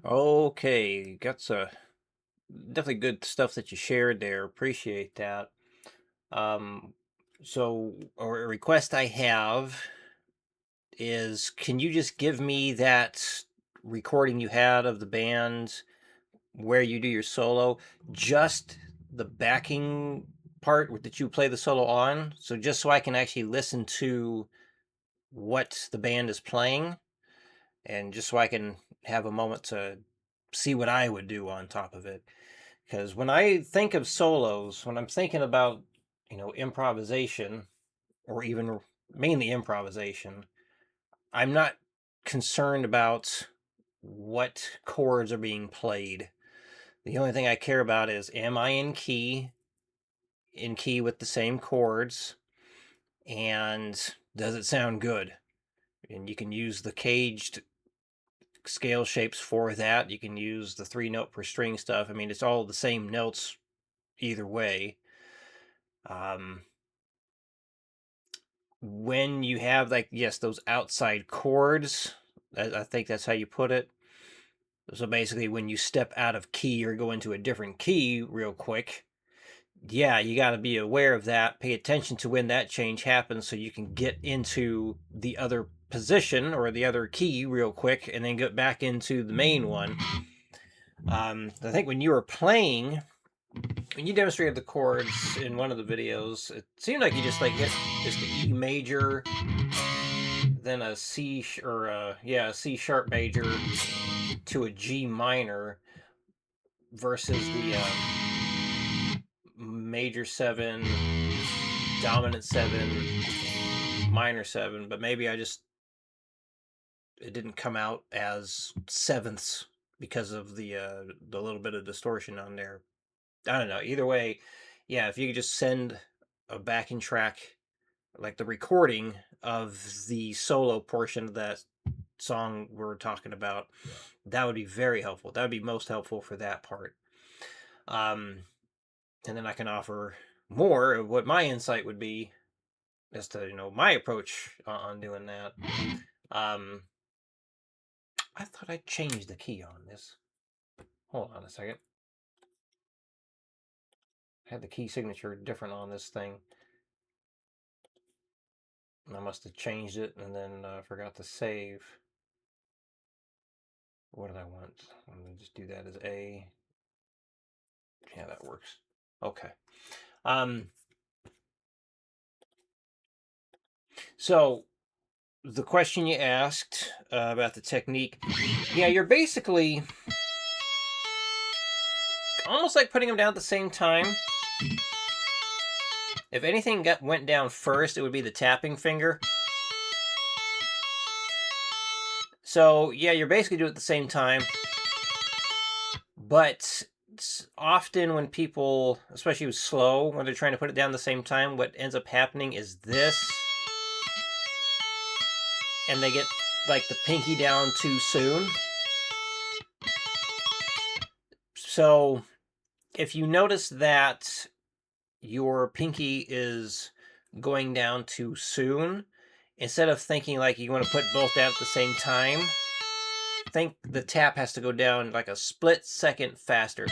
Okay, got some definitely good stuff that you shared there. Appreciate that. Um, a request I have is, can you just give me that recording you had of the band where you do your solo, just the backing part that you play the solo on, so just so I can actually listen to what the band is playing, and just so I can have a moment to see what I would do on top of it. Because when I think of solos, when I'm thinking about, improvisation, or even mainly improvisation, I'm not concerned about what chords are being played. The only thing I care about is, am I in key with the same chords, and does it sound good? And you can use the caged scale shapes for that. You can use the 3 note per string stuff. I mean, it's all the same notes either way. Um, when you have, like, yes, those outside chords, I think that's how you put it. So basically, when you step out of key or go into a different key real quick, yeah, you got to be aware of that. Pay attention to when that change happens so you can get into the other position or the other key real quick and then get back into the main one. I think when you were playing, when you demonstrated the chords in one of the videos, it seemed like you just like hit just the E major, then a a C sharp major to a G minor versus the major 7, dominant 7, minor 7. But maybe it didn't come out as sevenths because of the little bit of distortion on there. I don't know. Either way, yeah, if you could just send a backing track, like the recording of the solo portion of that song we're talking about, that would be very helpful. That would be most helpful for that part. Um, and then I can offer more of what my insight would be as to my approach on doing that. Um, I thought I changed the key on this. Hold on a second. I had the key signature different on this thing. I must have changed it and then forgot to save. What did I want? I'm going to just do that as A. Yeah, that works. Okay. Um, so the question you asked about the technique, yeah, you're basically almost like putting them down at the same time. If anything went down first, it would be the tapping finger. So yeah, you're basically doing it at the same time. But often when people, especially with slow, when they're trying to put it down at the same time, what ends up happening is this, and they get like the pinky down too soon. So if you notice that your pinky is going down too soon, instead of thinking like you want to put both down at the same time, think the tap has to go down like a split second faster.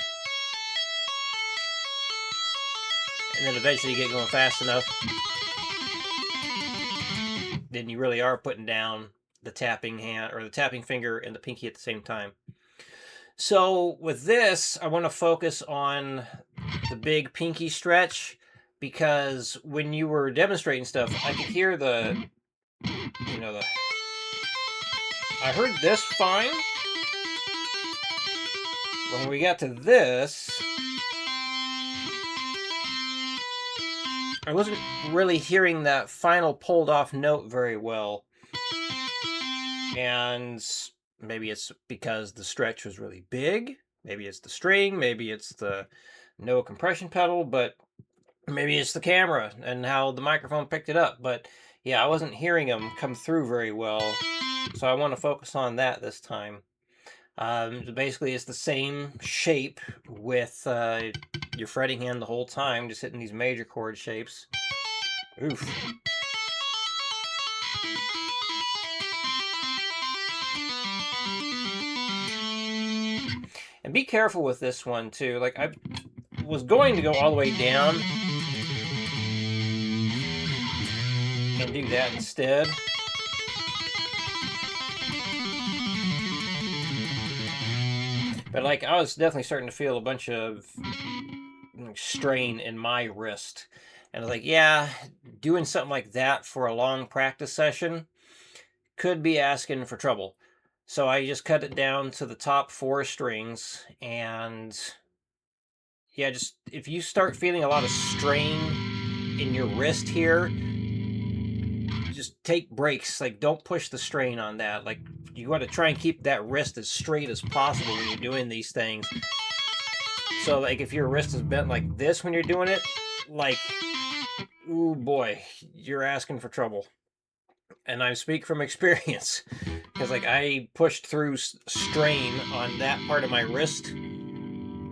And then eventually you get going fast enough, then you really are putting down the tapping hand or the tapping finger and the pinky at the same time. So with this, I want to focus on the big pinky stretch, because when you were demonstrating stuff, I could hear I heard this fine. When we got to this, I wasn't really hearing that final pulled off note very well. And maybe it's because the stretch was really big. Maybe it's the string. Maybe it's the no compression pedal. But maybe it's the camera and how the microphone picked it up. But yeah, I wasn't hearing them come through very well. So I want to focus on that this time. Basically, it's the same shape with your fretting hand the whole time, just hitting these major chord shapes. Oof. And be careful with this one too. Like I was going to go all the way down and do that instead. But like I was definitely starting to feel a bunch of strain in my wrist. And I was like, yeah, doing something like that for a long practice session could be asking for trouble. So I just cut it down to the top 4 strings. And yeah, just if you start feeling a lot of strain in your wrist here, just take breaks. Like, don't push the strain on that. Like, you want to try and keep that wrist as straight as possible when you're doing these things. So, like, if your wrist is bent like this when you're doing it, like, ooh boy, you're asking for trouble. And I speak from experience because, like, I pushed through strain on that part of my wrist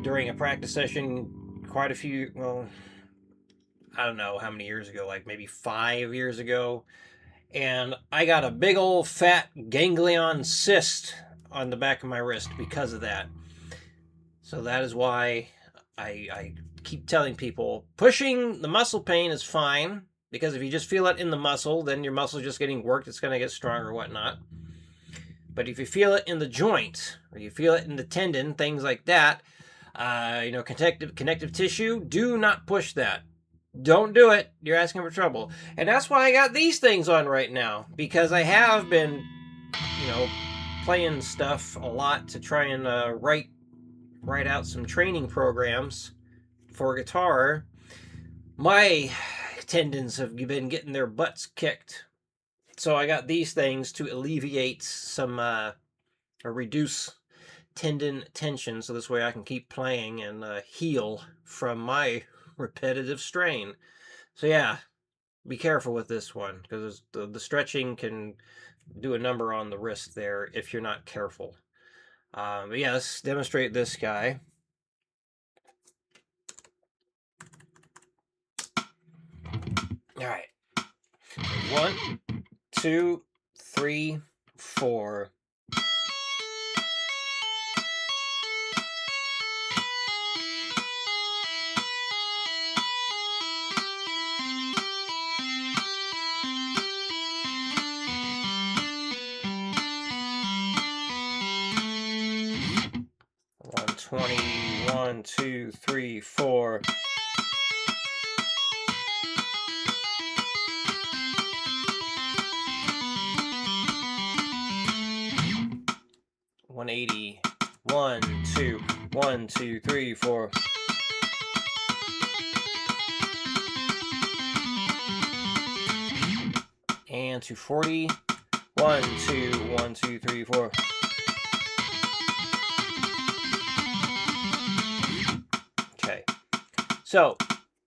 during a practice session quite a few, well, I don't know how many years ago, like maybe 5 years ago. And I got a big old fat ganglion cyst on the back of my wrist because of that. So that is why I keep telling people pushing the muscle pain is fine, because if you just feel it in the muscle, then your muscle is just getting worked. It's going to get stronger or whatnot. But if you feel it in the joint or you feel it in the tendon, things like that, connective tissue, do not push that. Don't do it. You're asking for trouble. And that's why I got these things on right now, because I have been, playing stuff a lot to try and write out some training programs for guitar. My tendons have been getting their butts kicked. So I got these things to alleviate some or reduce tendon tension, so this way I can keep playing and heal from my repetitive strain. So yeah, be careful with this one, because the stretching can do a number on the wrist there if you're not careful. But yeah, let's demonstrate this guy. All right. 1, 2, 3, 4. One 20, 1, 2, 3, 4. 180. 1, 2, 1, 2, 3, 4. And 240. 1, 2, 1, 2, 3, 4. Okay. So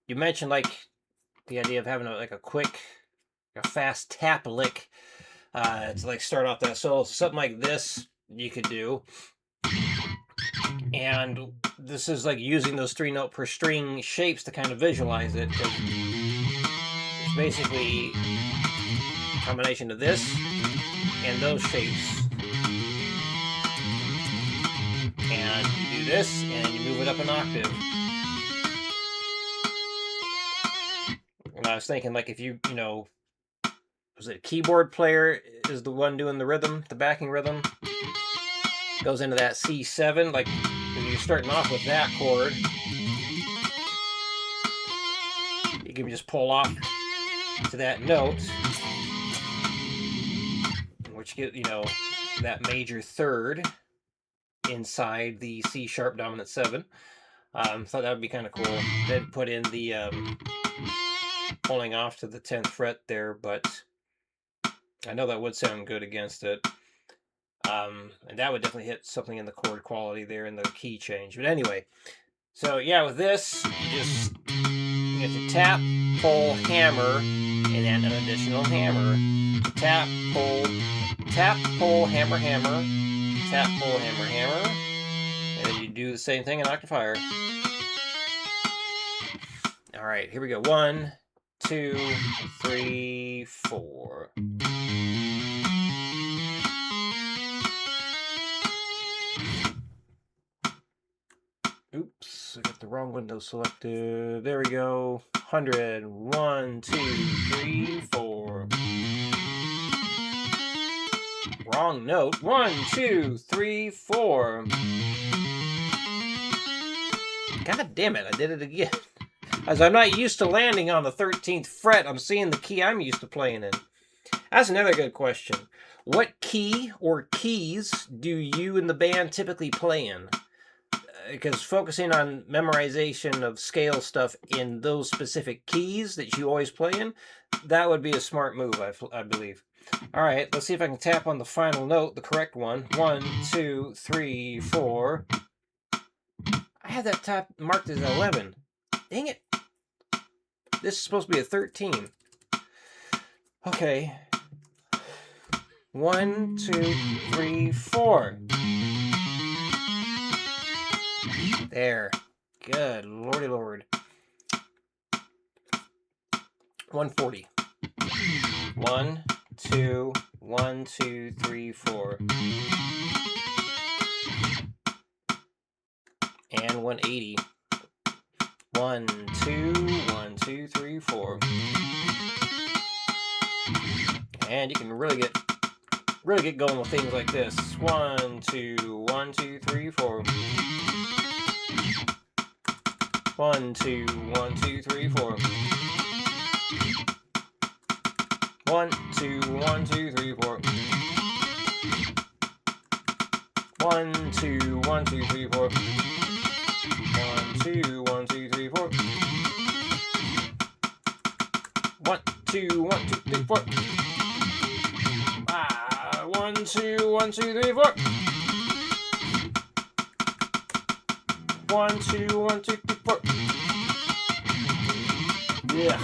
you mentioned like the idea of having a quick, a fast tap lick to like start off that solo. So something like this you could do. And this is like using those 3-note per string shapes to kind of visualize it. It's basically a combination of this and those shapes. And you do this and you move it up an octave. And I was thinking, like, if you was it a keyboard player is the one doing the rhythm, the backing rhythm, goes into that C7, like if you're starting off with that chord, you can just pull off to that note, which gives, that major third inside the C sharp dominant 7. Thought that would be kind of cool. Then put in the pulling off to the 10th fret there, but I know that would sound good against it. And that would definitely hit something in the chord quality there in the key change. But anyway, so yeah, with this, you get to tap, pull, hammer, and then an additional hammer. Tap, pull, hammer, hammer, tap, pull, hammer, hammer. And then you do the same thing in octave higher. All right, here we go. 1, 2, 3, 4. Oops, I got the wrong window selected. There we go. 100. 1, 2, 3, 4. Wrong note. 1, 2, 3, 4. God damn it, I did it again. As I'm not used to landing on the 13th fret, I'm seeing the key I'm used to playing in. That's another good question. What key or keys do you and the band typically play in? Because focusing on memorization of scale stuff in those specific keys that you always play in, that would be a smart move, I believe. All right, let's see if I can tap on the final note, the correct one. 1, 2, 3, 4. I had that tap marked as 11. Dang it. This is supposed to be a 13. Okay. 1, 2, 3, 4. There. Good lordy lord. 140. 1, 2, 1, 2, 3, 4. And 180. 1, 2, 1, 2, 3, 4. And you can really get going with things like this. 1, 2, 1, 2, 3, 4. 1, 2, 1, 2, 3, 4. 1, 2, 1, 2, 3, 4. 1, 2, 1, 2, 3, 4. 1, 2, 1, 2, 3, 4. 1, 2, 1, 2, 3, 4. 1, 2, 1, 2, 3, 4. 1, 2, 1, 2, 3, 4. Yeah.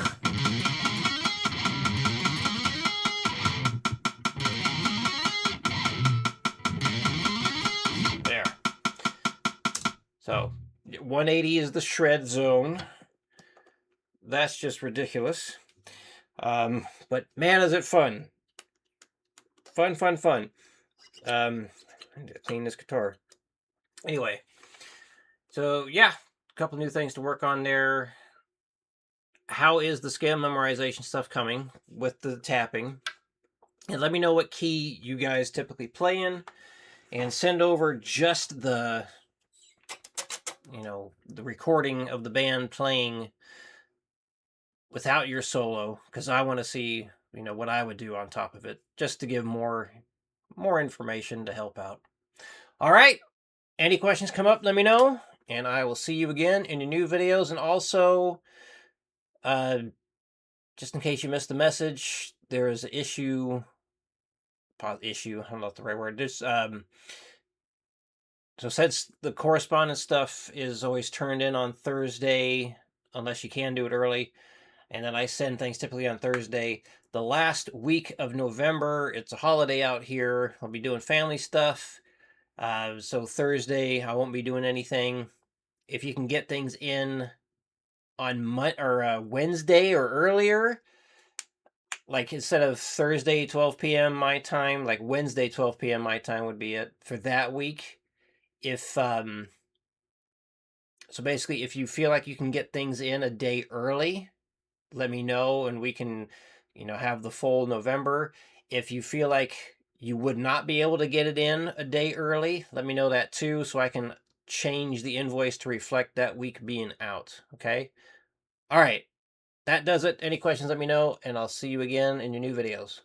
There. So 180 is the shred zone. That's just ridiculous. But man, is it fun. Fun. I need to clean this guitar. Anyway, so yeah, a couple new things to work on there. How is the scale memorization stuff coming with the tapping? And let me know what key you guys typically play in, and send over just the recording of the band playing without your solo, because I want to see what I would do on top of it, just to give more information to help out. All right, any questions come up, let me know, and I will see you again in your new videos. And also, just in case you missed the message, there is an issue, I don't know if the right word. There's so since the correspondence stuff is always turned in on Thursday, unless you can do it early, and then I send things typically on Thursday, the last week of November, it's a holiday out here. I'll be doing family stuff. So Thursday, I won't be doing anything. If you can get things in on Wednesday or earlier, like instead of Thursday 12 p.m. my time, like Wednesday 12 p.m. my time would be it for that week. If so basically, if you feel like you can get things in a day early, let me know, and we can have the full November. If you feel like you would not be able to get it in a day early, let me know that too, so I can change the invoice to reflect that week being out. Okay, all right, that does it. Any questions, let me know, and I'll see you again in your new videos.